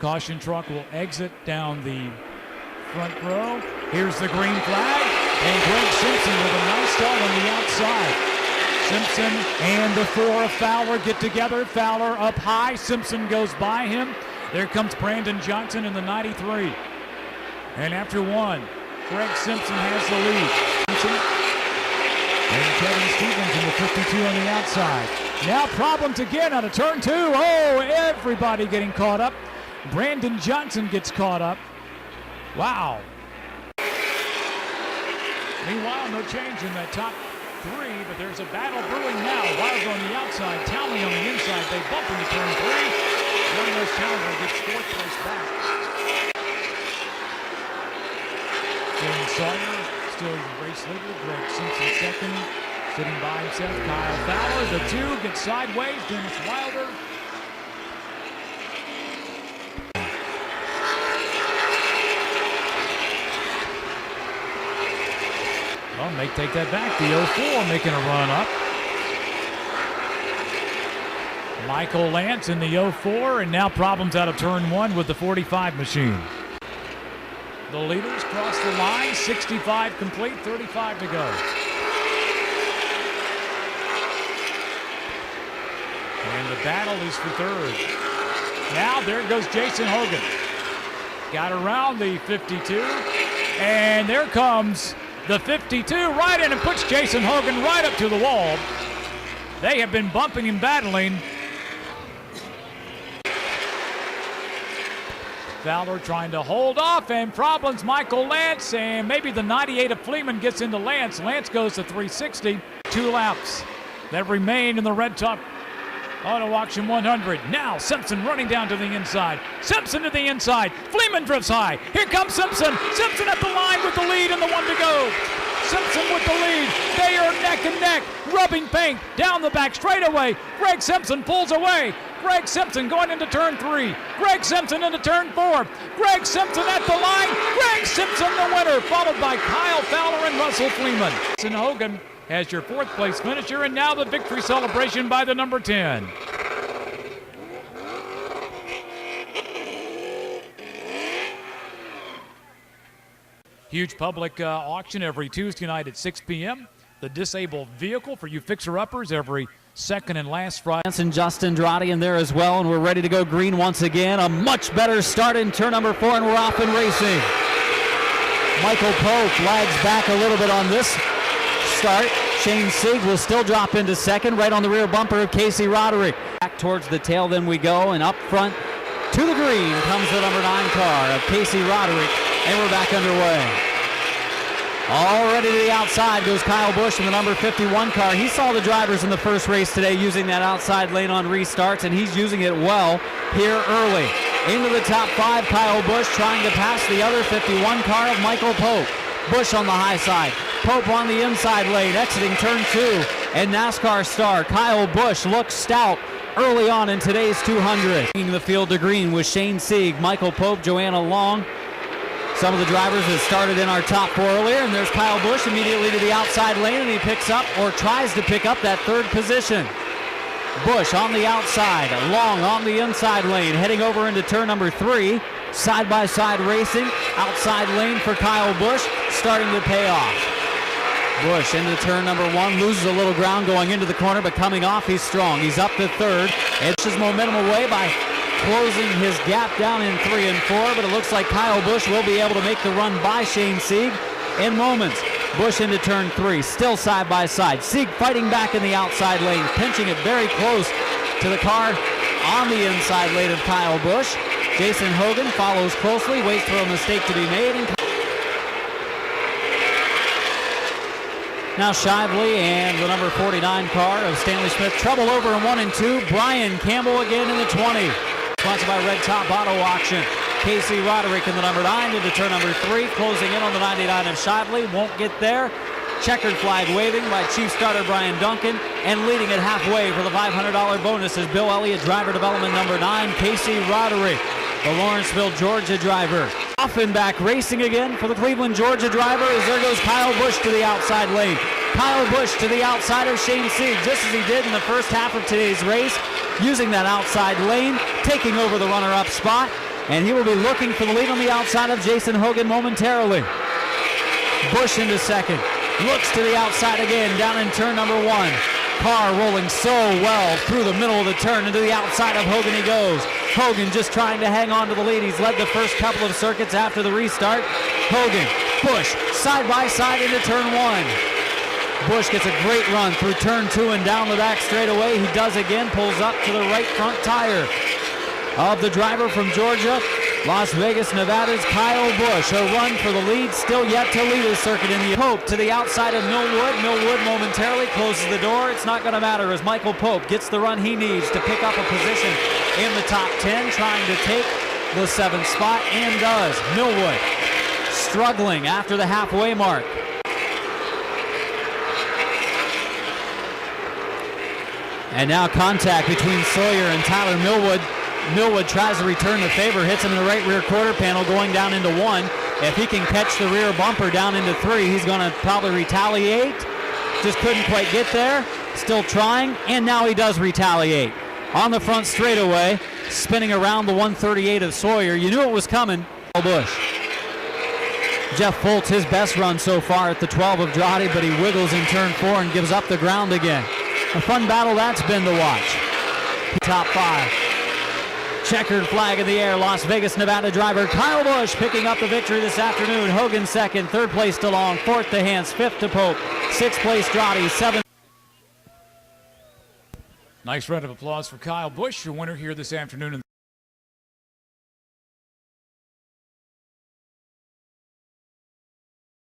Caution truck will exit down the front row. Here's the green flag, and Greg Simpson with a nice start on the outside. Simpson and the 4 of Fowler get together. Fowler up high. Simpson goes by him. There comes Brandon Johnson in the 93. And after one, Greg Simpson has the lead. Simpson and Kevin Stevens in the 52 on the outside. Now problems again out of turn 2. Oh, everybody getting caught up. Brandon Johnson gets caught up. Wow. Meanwhile, no change in that top 3, but there's a battle brewing now. Wilder on the outside, Townley on the inside. They bump into turn 3. Young West Townley gets 4th place back. James Sawyer still race leader. Greg Simpson second, sitting by himself. Kyle Fowler, the 2 gets sideways. Dennis Wilder. Well, may take that back. The 04 making a run up. Michael Lance in the 04, and now problems out of turn 1 with the 45 machine. The leaders cross the line, 65 complete, 35 to go. And the battle is for 3rd. Now there goes Jason Hogan. Got around the 52, and there comes the 52 right in and puts Jason Hogan right up to the wall. They have been bumping and battling. Fowler trying to hold off, and problems. Michael Lance, and maybe the 98 of Fleeman gets into Lance. Lance goes to 360. 2 laps that remain in the Red Top Auto Auction 100. Now Simpson running down to the inside. Simpson to the inside. Fleeman drifts high. Here comes Simpson. Simpson at the line with the lead and the 1 to go. Simpson with the lead. They are neck and neck. Rubbing paint down the back straightaway. Greg Simpson pulls away. Greg Simpson going into turn 3. Greg Simpson into turn 4. Greg Simpson at the line. Greg Simpson the winner, followed by Kyle Fowler and Russell Fleeman. Jason Hogan has your 4th place finisher, and now the victory celebration by the number 10. Huge public auction every Tuesday night at 6 p.m. The disabled vehicle for you fixer-uppers every second and last Friday. And Justin Drotti in there as well, and we're ready to go green once again. A much better start in turn number 4, and we're off and racing. Michael Pope lags back a little bit on this start. Shane Sieg will still drop into second, right on the rear bumper of Casey Roderick. Back towards the tail, then we go, and up front to the green comes the number 9 car of Casey Roderick, and we're back underway. Already to the outside goes Kyle Busch in the number 51 car. He saw the drivers in the first race today using that outside lane on restarts, and he's using it well here early. Into the top 5, Kyle Busch trying to pass the other 51 car of Michael Pope. Busch on the high side. Pope on the inside lane, exiting turn 2. And NASCAR star Kyle Busch looks stout early on in today's 200. Taking the field to green with Shane Sieg, Michael Pope, Joanna Long. Some of the drivers that started in our top 4 earlier, and there's Kyle Busch immediately to the outside lane, and he picks up, or tries to pick up, that 3rd position. Busch on the outside, Long on the inside lane, heading over into turn number 3. Side-by-side racing, outside lane for Kyle Busch, starting to pay off. Busch into turn number 1, loses a little ground going into the corner, but coming off, he's strong. He's up to 3rd. It's his momentum away by closing his gap down in 3 and 4, but it looks like Kyle Busch will be able to make the run by Shane Sieg in moments. Busch into turn 3, still side by side. Sieg fighting back in the outside lane, pinching it very close to the car on the inside lane of Kyle Busch. Jason Hogan follows closely, waits for a mistake to be made. And now Shively and the number 49 car of Stanley Smith. Trouble over in 1 and 2. Brian Campbell again in the 20. Sponsored by Red Top Auto Auction. Casey Roderick in the number 9 into turn number 3. Closing in on the 99 of Shively. Won't get there. Checkered flag waving by Chief Starter Brian Duncan. And leading it halfway for the $500 bonus is Bill Elliott, driver development number 9, Casey Roderick, the Lawrenceville, Georgia driver. Offenbach racing again for the Cleveland, Georgia driver, as there goes Kyle Busch to the outside lane. Kyle Busch to the outside of Shane Sieg, just as he did in the first half of today's race, using that outside lane, taking over the runner-up spot. And he will be looking for the lead on the outside of Jason Hogan momentarily. Bush into second. Looks to the outside again, down in turn number 1. Carr rolling so well through the middle of the turn. Into the outside of Hogan he goes. Hogan just trying to hang on to the lead. He's led the first couple of circuits after the restart. Hogan, Bush, side by side into turn 1. Bush gets a great run through turn 2 and down the back straightaway. He does again, pulls up to the right front tire of the driver from Georgia, Las Vegas, Nevada's Kyle Busch. A run for the lead, still yet to lead his circuit in the Pope to the outside of Millwood. Millwood momentarily closes the door. It's not going to matter as Michael Pope gets the run he needs to pick up a position in the top 10, trying to take the 7th spot, and does. Millwood struggling after the halfway mark. And now contact between Sawyer and Tyler Millwood. Millwood tries to return the favor, hits him in the right rear quarter panel going down into 1. If he can catch the rear bumper down into 3, he's going to probably retaliate. Just couldn't quite get there. Still trying, and now he does retaliate. On the front straightaway, spinning around the 138 of Sawyer. You knew it was coming. Bush. Jeff Foltz, his best run so far at the 12 of Dottie, but he wiggles in turn 4 and gives up the ground again. A fun battle that's been to watch. Top 5. Checkered flag in the air. Las Vegas, Nevada driver Kyle Busch picking up the victory this afternoon. Hogan second, 3rd place to Long, 4th to Hans, 5th to Pope, 6th place Dottie, 7th. Nice round of applause for Kyle Busch, your winner here this afternoon in the